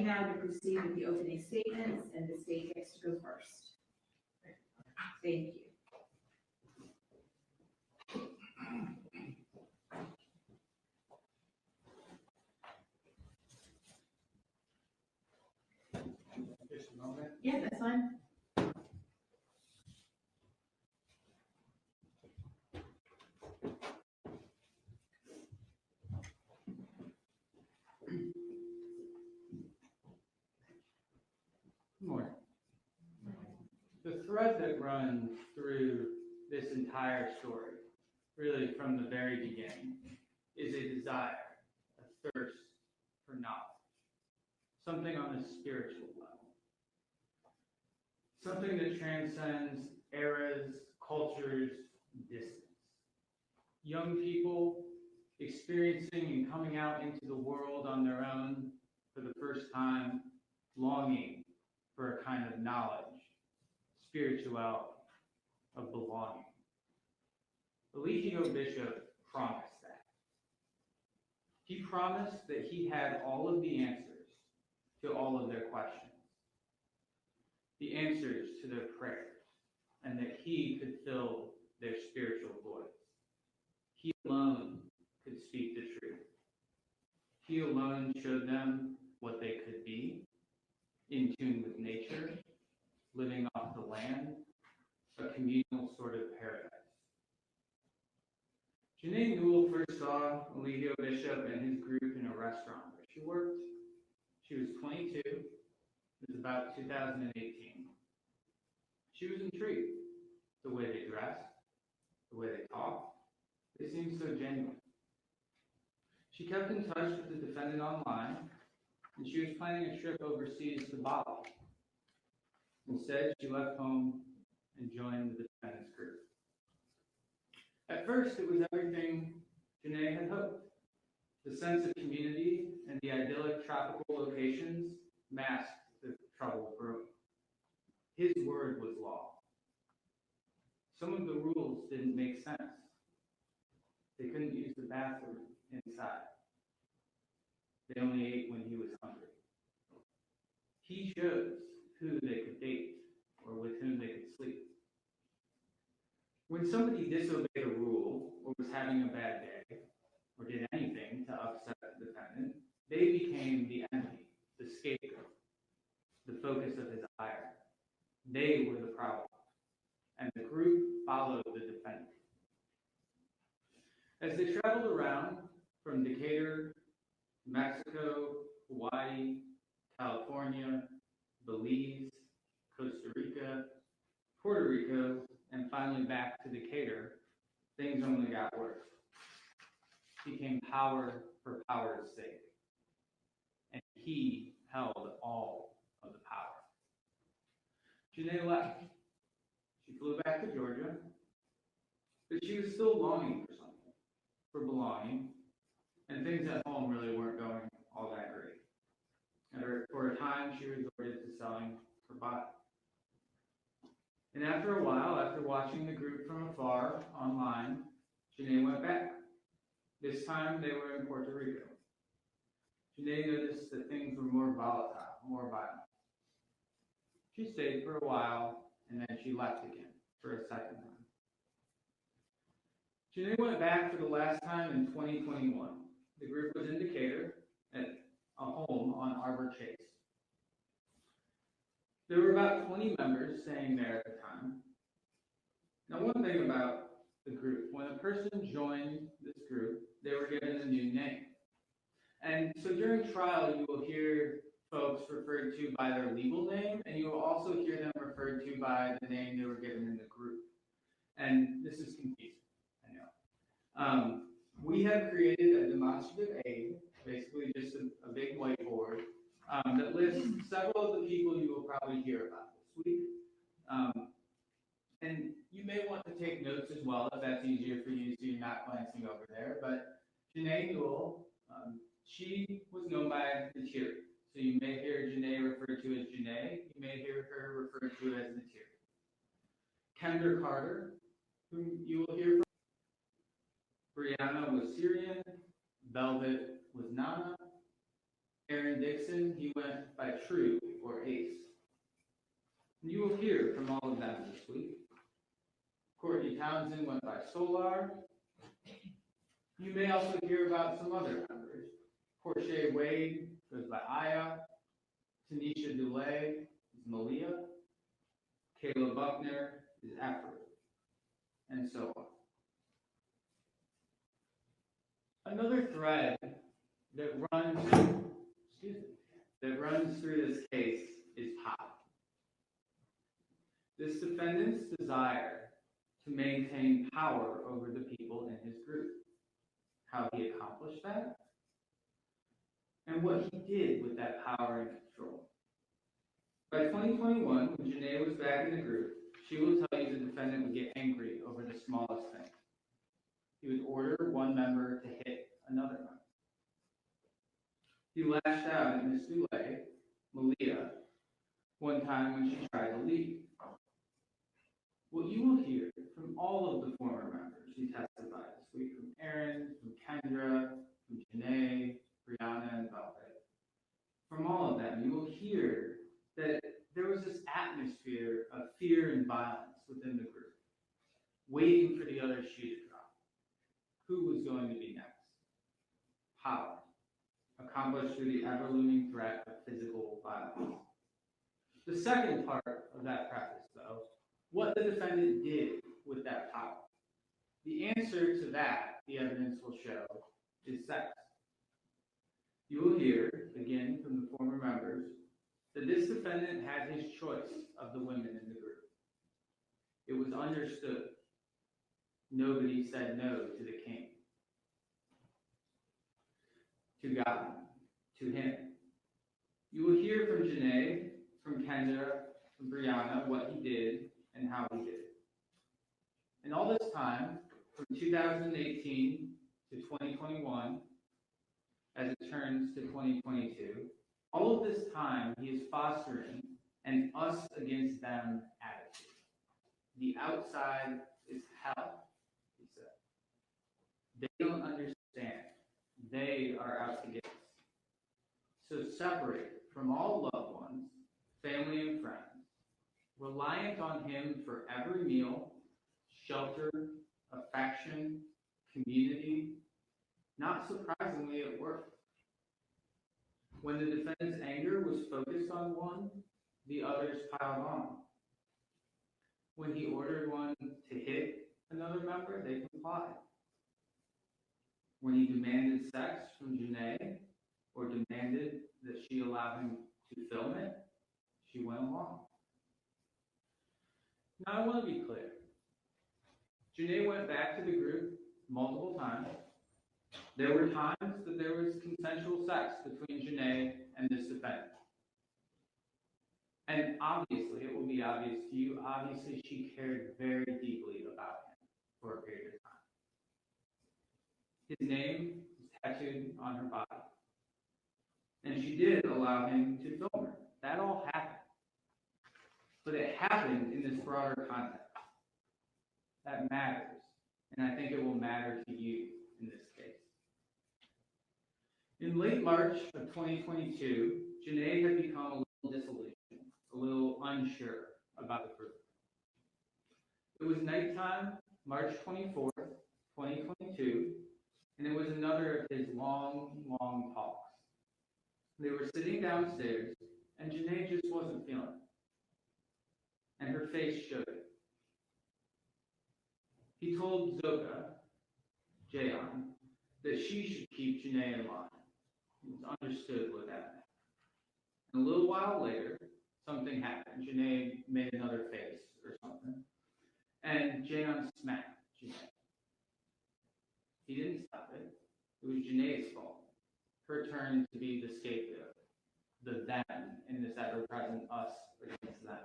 now to proceed with the opening statements, and the state gets to go first. Thank you. Just a moment. Yeah, that's fine. Good morning. The thread that runs through this entire story, really from the very beginning, is a desire, a thirst for knowledge, something on a spiritual level, something that transcends eras, cultures, distance. Young people experiencing and coming out into the world on their own for the first time, longing for a kind of knowledge, spirituality, of belonging. Eligio Bishop promised that. He promised that he had all of the answers to all of their questions, the answers to their prayers, and that he could fill their spiritual voids. He alone could speak the truth. He alone showed them what they could be, in tune with nature, living off the land, a communal sort of paradise. Janae Newell first saw Eligio Bishop and his group in a restaurant where she worked. She was 22. It was about 2018. She was intrigued. The way they dressed, the way they talked, they seemed so genuine. She kept in touch with the defendant online, and she was planning a trip overseas to Bali. Instead, she left home and joined the defendant's group. At first, it was everything Janae had hoped. The sense of community and the idyllic tropical locations masked the trouble brewing. His word was law. Some of the rules didn't make sense. They couldn't use the bathroom inside. They only ate when he was hungry. He chose who they could date or with whom they could sleep. When somebody disobeyed a rule or was having a bad day or did anything to upset the defendant, they became the enemy, the scapegoat, the focus of his ire. They were the problem, and the group followed the defendant. As they traveled around from Decatur, Mexico, Hawaii, California, Belize, Costa Rica, Puerto Rico, and finally back to Decatur, things only got worse. It became power for power's sake. And he held all of the power. Janae left. She flew back to Georgia, but she was still longing for something, for belonging, and things at home really weren't going all that great. And for a time, she resorted to selling her body. And after a while, after watching the group from afar online, Janae went back. This time, they were in Puerto Rico. Janae noticed that things were more volatile, more violent. She stayed for a while, and then she left again for a second time. Janae went back for the last time in 2021. The group was in Decatur at a home on Arbor Chase. There were about 20 members staying there at the time. Now, one thing about the group, when a person joined this group, they were given a new name. And so during trial, you will hear folks referred to by their legal name, and you will also hear them referred to by the name they were given in the group. And this is confusing, I know. We have created a demonstrative aid, basically just a big whiteboard, that lists several of the people you will probably hear about this week. And you may want to take notes as well if that's easier for you so you're not glancing over there. But Janae Newell, she was known by Nateri. So you may hear Janae referred to as Janae. You may hear her referred to as Nateri. Kendra Carter, whom you will hear from. Brianna was Syrian. Velvet was Nana. Aaron Dixon, he went went by True or Ace. And you will hear from all of them this week. Courtney Townsend went by Solar. You may also hear about some other members. Portia Wade goes by Aya. Tanisha Dulay is Malia. Kayla Buckner is Afro. And so on. Another thread that runs through this case is power. This defendant's desire to maintain power over the people in his group. How he accomplished that, and what he did with that power and control. By 2021, when Janae was back in the group, she will tell you the defendant would get angry over the smallest thing. He would order one member to hit another member. He lashed out at Miss Dulay, Malia, one time when she tried to leave. What you will hear from all of the former members who testified this week, from Aaron, from Kendra, from Janae, Brianna, and Velvet, from all of them, you will hear that there was this atmosphere of fear and violence within the group, waiting for the other shoe to drop. Who was going to be next? Power, accomplished through the ever-looming threat of physical violence. The second part of that preface, though, what the defendant did with that power. The answer to that, the evidence will show, is sex. You will hear, again from the former members, that this defendant had his choice of the women in the group. It was understood. Nobody said no to the king. To God, to him. You will hear from Janae, from Kendra, from Brianna, what he did and how he did it. And all this time, from 2018 to 2021, as it turns to 2022, all of this time he is fostering an us against them attitude. The outside is hell, he said. They don't understand. They are out to get us. So separate from all loved ones, family and friends, reliant on him for every meal, shelter, affection, community, not surprisingly at work. When the defendant's anger was focused on one, the others piled on. When he ordered one to hit another member, they complied. When he demanded sex from Janae, or demanded that she allow him to film it, she went along. Now I want to be clear. Janae went back to the group multiple times. There were times that there was consensual sex between Janae and this defendant. And obviously, it will be obvious to you, obviously she cared very deeply about him for a period of time. His name was tattooed on her body. And she did allow him to film her. That all happened. But it happened in this broader context. That matters. And I think it will matter to you in this case. In late March of 2022, Janae had become a little disillusioned, a little unsure about the group. It was nighttime, March 24th, 2022, and it was another of his long, long talks. They were sitting downstairs, and Janae just wasn't feeling it. And her face showed it. He told Zoka, Day1, that she should keep Janae in line. It was understood what that meant. And a little while later, something happened. Janae made another face or something. And Day1 smacked Janae. He didn't stop it. It was Janae's fault. Her turn to be the scapegoat, the them in this ever-present us against them.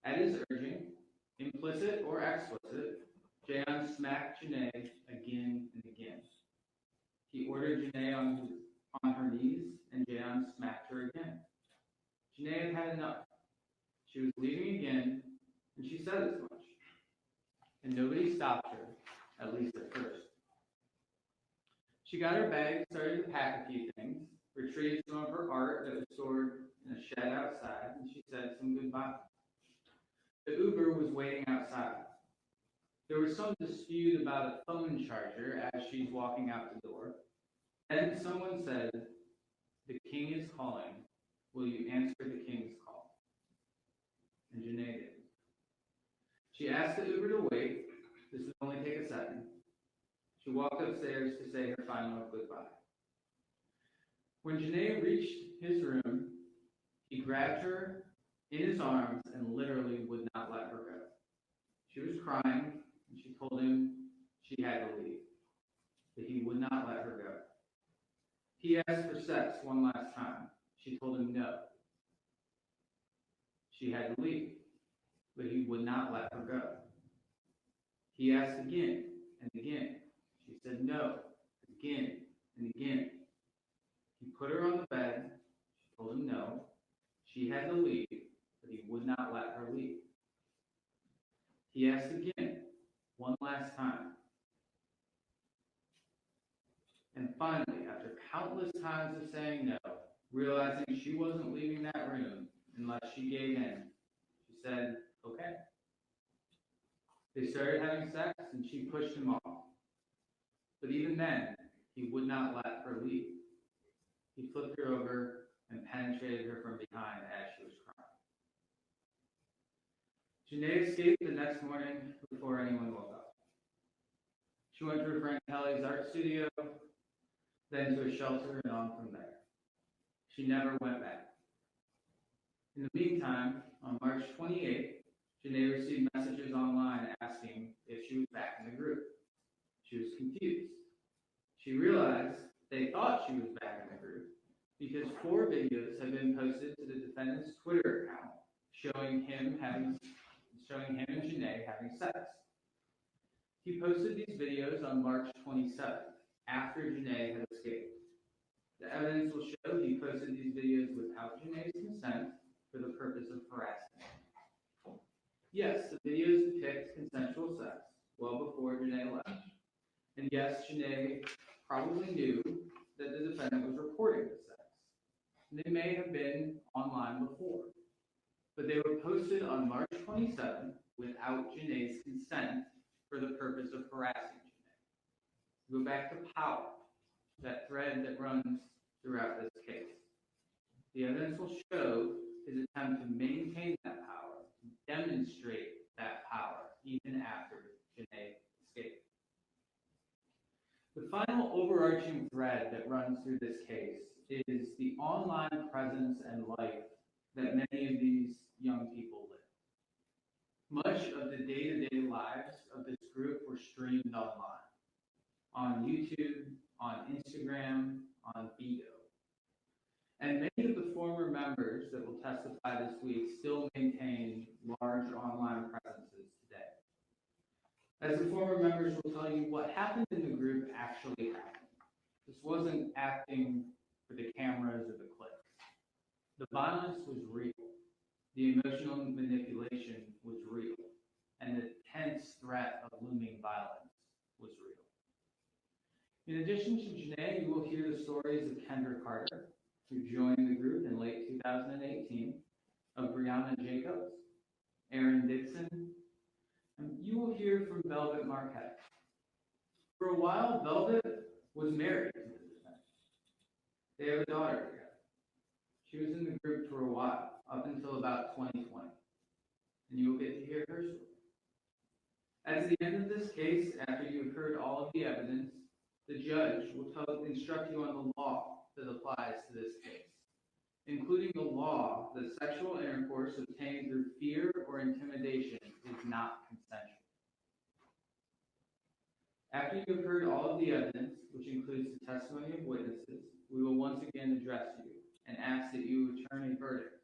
At his urging, implicit or explicit, Day1 smacked Janae again and again. He ordered Janae on her knees, and Day1 smacked her again. Janae had had enough. She was leaving again, and she said as much. And nobody stopped her, at least at first. She got her bag, started to pack a few things, retrieved some of her art that was stored Uber was waiting outside. There was some dispute about a phone charger as she's walking out the door. Then someone said, "The king is calling. Will you answer the king's call?" And Janae did. She asked the Uber to wait. This would only take a second. She walked upstairs to say her final goodbye. When Janae reached his room, he grabbed her in his arms and literally would not let her go. She was crying, and she told him she had to leave, but he would not let her go. He asked for sex one last time. She told him no. She had to leave, but he would not let her go. He asked again and again. She said no, again and again. He put her on the bed. She told him no. She had to leave, but he would not let her leave. He asked again, one last time. And finally, after countless times of saying no, realizing she wasn't leaving that room unless she gave in, she said, "Okay." They started having sex, and she pushed him off. But even then, he would not let her leave. He flipped her over and penetrated her from behind as she was crying. Janae escaped the next morning before anyone woke up. She went to her friend Kelly's art studio, then to a shelter, and on from there. She never went back. In the meantime, on March 28th, Janae received messages online asking if she was back in the group. She was confused. She realized they thought she was back in the group because 4 videos have been posted to the defendant's Twitter account showing him and Janae having sex. He posted these videos on March 27th, after Janae had escaped. The evidence will show he posted these videos without Janae's consent for the purpose of harassing her. Yes, the videos depict consensual sex well before Janae left. And yes, Janae probably knew that the defendant was recording the sex. And they may have been online before. But they were posted on March 27th without Janae's consent for the purpose of harassing Janae. Go back to power, that thread that runs throughout this case. The evidence will show his attempt to maintain that power, to demonstrate that power, even after Janae escaped. The final overarching thread that runs through this case is the online presence and life that many of these young people live. Much of the day-to-day lives of this group were streamed online, on YouTube, on Instagram, on Bigo. And many of the former members that will testify this week still maintain large online presences today. As the former members will tell you, what happened in the group actually happened. This wasn't acting for the cameras or the clicks. The violence was real. The emotional manipulation was real. And the tense threat of looming violence was real. In addition to Janae, you will hear the stories of Kendra Carter, who joined the group in late 2018, of Brianna Jacobs, Aaron Dixon, and you will hear from Velvet Marquette. For a while, Velvet was married to the defendant. They have a daughter together. She was in the group for a while, up until about 2020, and you will get to hear her story. At the end of this case, after you have heard all of the evidence, the judge will instruct you on the law that applies to this case, including the law that sexual intercourse obtained through fear or intimidation is not consensual. After you have heard all of the evidence, which includes the testimony of witnesses, we will once again address you and ask that you return a verdict